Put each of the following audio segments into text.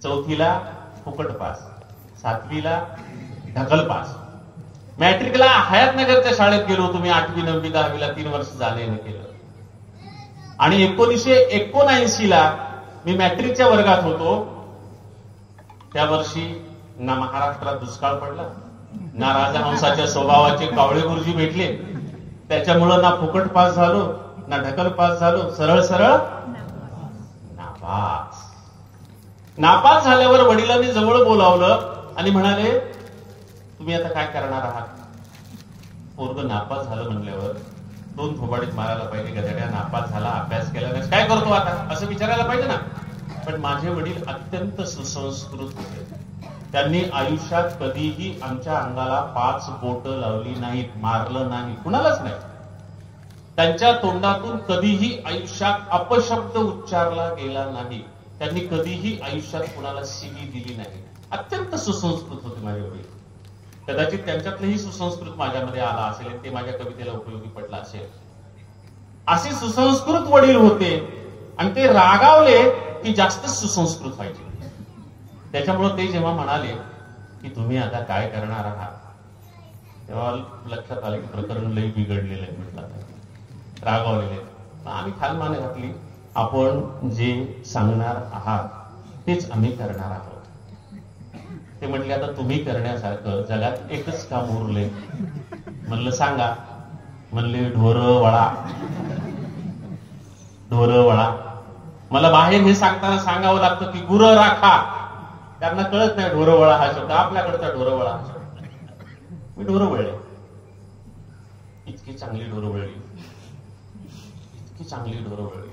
चौथीला फुकट पास, सातवीला ढकल पास. मॅट्रिकला हयातनगरच्या शाळेत गेलो तुम्ही, 8वी 9वी 10वीला 3 वर्ष जाण्याने केलं. आणि 1979ला मी मॅट्रिकच्या वर्गात होतो. त्या वर्षी ना महाराष्ट्रात दुष्काळ पडला, ना राजहंसाच्या स्वभावाचे कावळे गुरुजी भेटले. त्याच्यामुळं ना फुकट पास झालो, ना ढकल पास झालो, सरळ सरळ नापास. नापास झाल्यावर वडिलांनी जवळ बोलावलं आणि म्हणाले, तुम्ही आता काय करणार आहात? पोरग नापास झालं म्हणल्यावर 2 थोबाडीत मारायला पाहिजे. गधड्या, नापास झाला, अभ्यास केला नाही, काय करतो आता असं विचारायला पाहिजे ना. पण माझे वडील अत्यंत सुसंस्कृत होते. त्यांनी आयुष्यात कधीही आमच्या अंगाला 5 बोटं लावली नाहीत, मारलं नाही, कुणालाच नाही. त्यांच्या तोंडातून कधीही आयुष्यात अपशब्द उच्चारला गेला नाही. त्यांनी कधीही आयुष्यात कुणाला शिवी दिली नाही. अत्यंत सुसंस्कृत होते माझे वडील. कदाचित त्यांच्यातलंही सुसंस्कृत माझ्यामध्ये आला असेल, ते माझ्या कवितेला उपयोगी पडला असेल. असे सुसंस्कृत वडील होते आणि ते रागावले की जास्त सुसंस्कृत व्हायचे. त्याच्यामुळे ते जेव्हा म्हणाले की तुम्ही आता काय करणार आहात, तेव्हा लक्षात आलं की प्रकरण लई बिघडलेलं आहे. म्हटलं रागावलेले. आम्ही खालमाने घातली, आपण जे सांगणार आहात तेच आम्ही करणार आहोत. ते म्हटले, आता तुम्ही करण्यासारखं जगात एकच काम उरले. म्हणलं सांगा. म्हणले ढोरं वळा. ढोरं वळा. मला बाहेर हे सांगताना सांगावं लागतं की गुरं राखा. त्यांना कळत नाही ढोरं वळा हा शब्द, आपल्याकडचा ढोरं वळा हा शब्द. मी ढोरं वळले. इतकी चांगली ढोरं वळली, इतकी चांगली ढोरं वळली,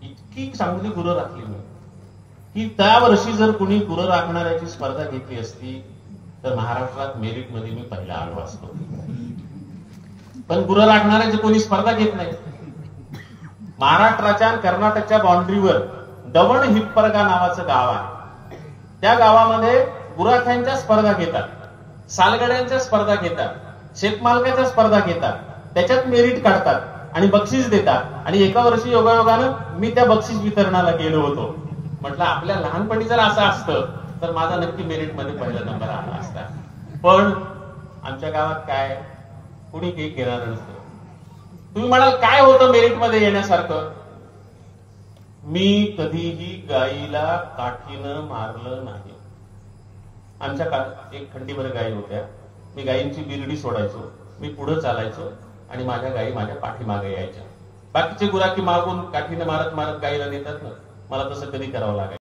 इतकी चांगली गुरं राखली मी की त्या वर्षी जर कुणी गुरं राखणाऱ्याची स्पर्धा घेतली असती तर महाराष्ट्रात मेरिट मध्ये मी पहिला आलो असतो. पण गुरं राखणाऱ्याची कोणी स्पर्धा घेत नाही. महाराष्ट्राच्या आणि कर्नाटकच्या बाउंड्रीवर दवण हिप्परगा नावाचं गाव आहे. त्या गावामध्ये गुराख्यांच्या स्पर्धा घेतात, सालगड्यांच्या स्पर्धा घेतात, शेतमालकाच्या स्पर्धा घेतात. त्याच्यात मेरिट काढतात आणि बक्षीस देतात. आणि एका वर्षी योगायोगानं मी त्या बक्षीस वितरणाला गेलो होतो. म्हटलं आपल्या लहानपणी जर असं असतं तर माझा नक्की मेरिट मध्ये पहिला नंबर आला असता. पण आमच्या गावात काय कुणी काही घेणार नसतं. तुम्ही म्हणाल काय होतं मेरिट मध्ये येण्यासारखं? मी कधीही गाईला काठीनं मारलं नाही. आमच्या काळात एक खंडीभर गायी होत्या. मी गायींची बिरडी सोडायचो, मी पुढे चालायचो आणि माझ्या गायी माझ्या पाठीमागे यायच्या. बाकीचे गुराखी मागून काठीनं मारत मारत गायीला नेतात ना, मला तसं कधी करावं लागायचं.